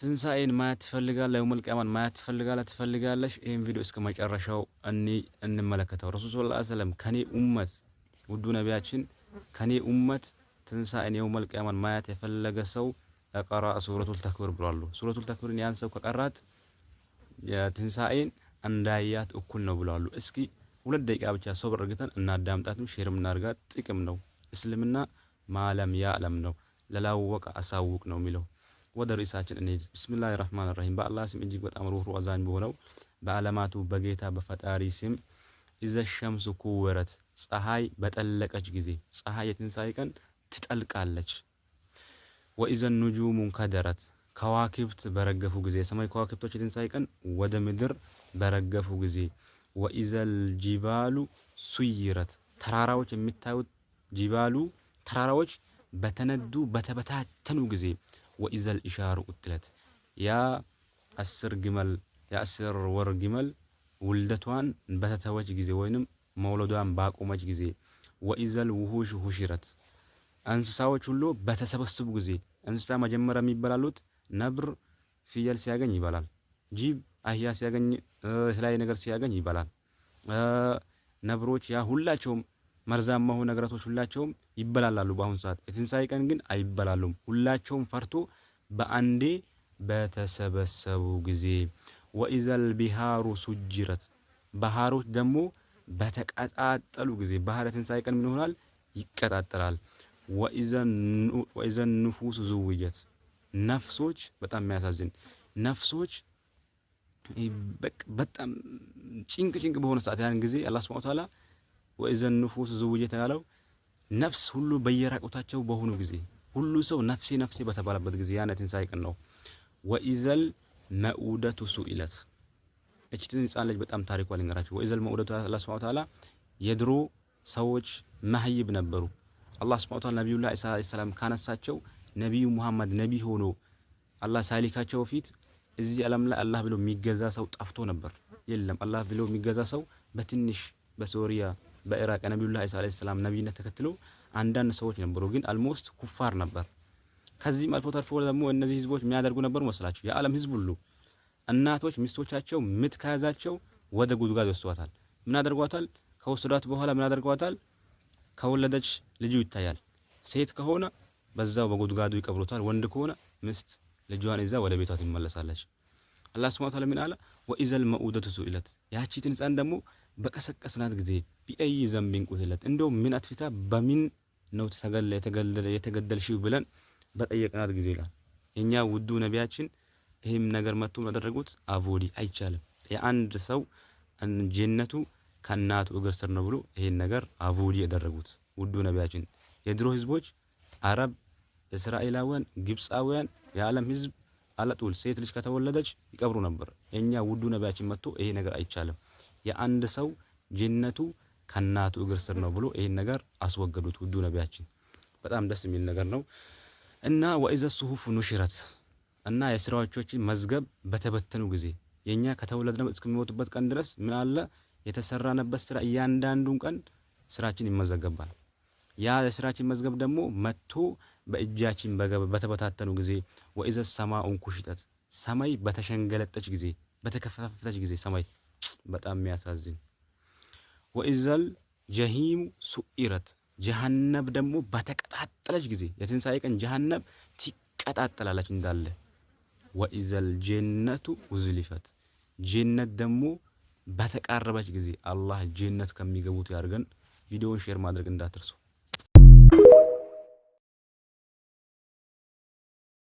ትንሳኤን ማየት ትፈልጋለህ? የውመል ቂያማን ማየት ትፈልጋለሽ? ይሄን ቪዲዮ እስከ መጨረሻው እንመለከተው። ረሱል ሰለላሁ ዐለይሂ ወሰለም ከኔ ኡመት ውዱ ነቢያችን ከኔ ኡመት ትንሳኤን የውመል ቂያማን ማየት የፈለገ ሰው ቀራ ሱረቱል ተክዊር ብሏል። ሱረቱል ተክዊርን ያን ሰው ከቀራት የትንሳኤን እንዳያት እኩል ነው ብለዋል። እስኪ 2 ደቂቃ ብቻ ሶብር አድርገን እናዳምጣትም ሼርም እናርጋት። ጥቅም ነው። እስልምና ማለም ያለም ነው፣ ለላወቀ አሳውቅ ነው የሚለው። ወደ ርዕሳችን እንሂድ። ቢስሚላሂ ረህማን ረሂም። በአላህ ስም እጅግ በጣም ሩህሩህ አዛኝ በሆነው በዓለማቱ በጌታ በፈጣሪ ስም። ኢዘ ሸምሱ ኩወረት፣ ፀሐይ በጠለቀች ጊዜ፣ ፀሐይ የትንሳኤ ቀን ትጠልቃለች። ወኢዘ ኑጁሙ ከደረት፣ ከዋክብት በረገፉ ጊዜ፣ የሰማይ ከዋክብቶች የትንሳኤ ቀን ወደ ምድር በረገፉ ጊዜ። ወኢዘል ጂባሉ ሱይረት፣ ተራራዎች የሚታዩት ጂባሉ ተራራዎች በተነዱ በተበታተኑ ጊዜ። ወኢዘል ኢሻሩ ቁጥለት፣ ያ 10 ወር ግመል ውልደቷን በተተወች ጊዜ ወይንም መውለዷን ባቆመች ጊዜ። ወኢዘል ውሁሽ ሁሽረት፣ እንስሳዎች ሁሉ በተሰበሰቡ ጊዜ። እንስሳ መጀመሪያ የሚበላሉት ነብር ፍየል ሲያገኝ ይበላል። ጅብ አህያ ሲያገኝ የተለያየ ነገር ሲያገኝ ይበላል። ነብሮች ያ ሁላቸውም መርዛማ ሆነ ነገራቶች ሁላቸውም ይበላላሉ። በአሁን ሰዓት የትንሳኤ ቀን ግን አይበላሉም። ሁላቸውም ፈርቶ በአንዴ በተሰበሰቡ ጊዜ። ወኢዘል ቢሃሩ ሱጅረት፣ ባህሮች ደግሞ በተቀጣጠሉ ጊዜ። ባህር የትንሳኤ ቀን ምን ይሆናል? ይቀጣጠላል። ወኢዘን ንፉስ ዙውጀት፣ ነፍሶች በጣም የሚያሳዝን ነፍሶች በጣም ጭንቅ በሆነ ሰዓት ያን ጊዜ አላህ ሱብሓነሁ ወተዓላ ወኢዘን ንፉስ ዙውጀት ያለው ነፍስ ሁሉ በየራቁታቸው በሆኑ ጊዜ፣ ሁሉ ሰው ነፍሴ ነፍሴ በተባለበት ጊዜ ያን የትንሳኤ ቀን ነው። ወኢዘል መኡደቱ ሱኢለት፣ እቺ ህፃን ልጅ በጣም ታሪኳ ልንገራችሁ። ወኢዘል መኡደቱ አላህ ሱብሓነሁ ወተዓላ የድሮ ሰዎች መህይብ ነበሩ። አላህ ሱብሓነሁ ወተዓላ ነብዩላህ ኢሳ አለይሂ ሰላም ካነሳቸው ነብዩ መሐመድ ነብይ ሆኖ አላህ ሳይልካቸው ፊት እዚህ ዓለም ላይ አላህ ብሎ የሚገዛ ሰው ጠፍቶ ነበር። የለም አላህ ብሎ የሚገዛ ሰው በትንሽ በሶሪያ በኢራቅ ነብዩላህ ኢሳ አለይሂ ሰላም ነብይነት ተከትለው አንዳንድ ሰዎች ነበሩ፣ ግን አልሞስት ኩፋር ነበር። ከዚህም አልፎ ተርፎ ደግሞ እነዚህ ህዝቦች የሚያደርጉ ነበር መስላችሁ? የዓለም ህዝብ ሁሉ እናቶች ሚስቶቻቸው ምጥ ከያዛቸው ወደ ጉድጓድ ወስዷታል። ምን አደርጓታል? ከወሰዷት በኋላ ምን አደርጓታል? ከወለደች ልጁ ይታያል። ሴት ከሆነ በዛው በጉድጓዱ ይቀብሩታል። ወንድ ከሆነ ሚስት ልጇን ይዛ ወደ ቤቷ ትመለሳለች። አላህ ሱብሓነሁ ወተዓላ ምን አለ? ወኢዘል መኡደቱ ሱኢለት፣ ያቺ ህፃን ደግሞ በቀሰቀስናት ጊዜ ቢአይ ዘንቢን ቁትለት፣ እንደው ምን አጥፍታ በምን ነው የተገደልሽው ብለን በጠየቅናት ጊዜ ይላል። የኛ ውዱ ነቢያችን ይሄም ነገር መጥቶ ያደረጉት አቮዲ አይቻልም። የአንድ ሰው ጀነቱ ከናቱ እግር ስር ነው ብሎ ይሄን ነገር አቮዲ ያደረጉት ውዱ ነቢያችን። የድሮ ህዝቦች አረብ፣ እስራኤላውያን፣ ግብጻውያን የዓለም ህዝብ አለጡል ሴት ልጅ ከተወለደች ይቀብሩ ነበር። የኛ ውዱ ነቢያችን መጥቶ ይሄ ነገር አይቻልም፣ የአንድ ሰው ጀነቱ ከናቱ እግር ስር ነው ብሎ ይሄን ነገር አስወገዱት ውዱ ነቢያችን። በጣም ደስ የሚል ነገር ነው። እና ወኢዘ ሱሁፍ ኑሽረት፣ እና የስራዎቻችን መዝገብ በተበተኑ ጊዜ። የኛ ከተወለድነው እስከሚሞቱበት ቀን ድረስ ምን አለ የተሰራነበት ስራ፣ እያንዳንዱን ቀን ስራችን ይመዘገባል። ያ የስራችን መዝገብ ደግሞ መጥቶ በእጃችን በተበታተኑ ጊዜ። ወኢዘ ሰማኡን ኩሽጠት፣ ሰማይ በተሸንገለጠች ጊዜ፣ በተከፋፈተች ጊዜ ሰማይ በጣም የሚያሳዝን። ወኢዘል ጀሂሙ ሱኢረት፣ ጀሃነም ደግሞ በተቀጣጠለች ጊዜ። የትንሳኤ ቀን ጀሃነም ትቀጣጠላለች እንዳለ። ወኢዘል ጀነቱ ውዝሊፈት፣ ጀነት ደግሞ በተቃረበች ጊዜ። አላህ ጀነት ከሚገቡት ያርገን። ቪዲዮውን ሼር ማድረግ እንዳትርሱ።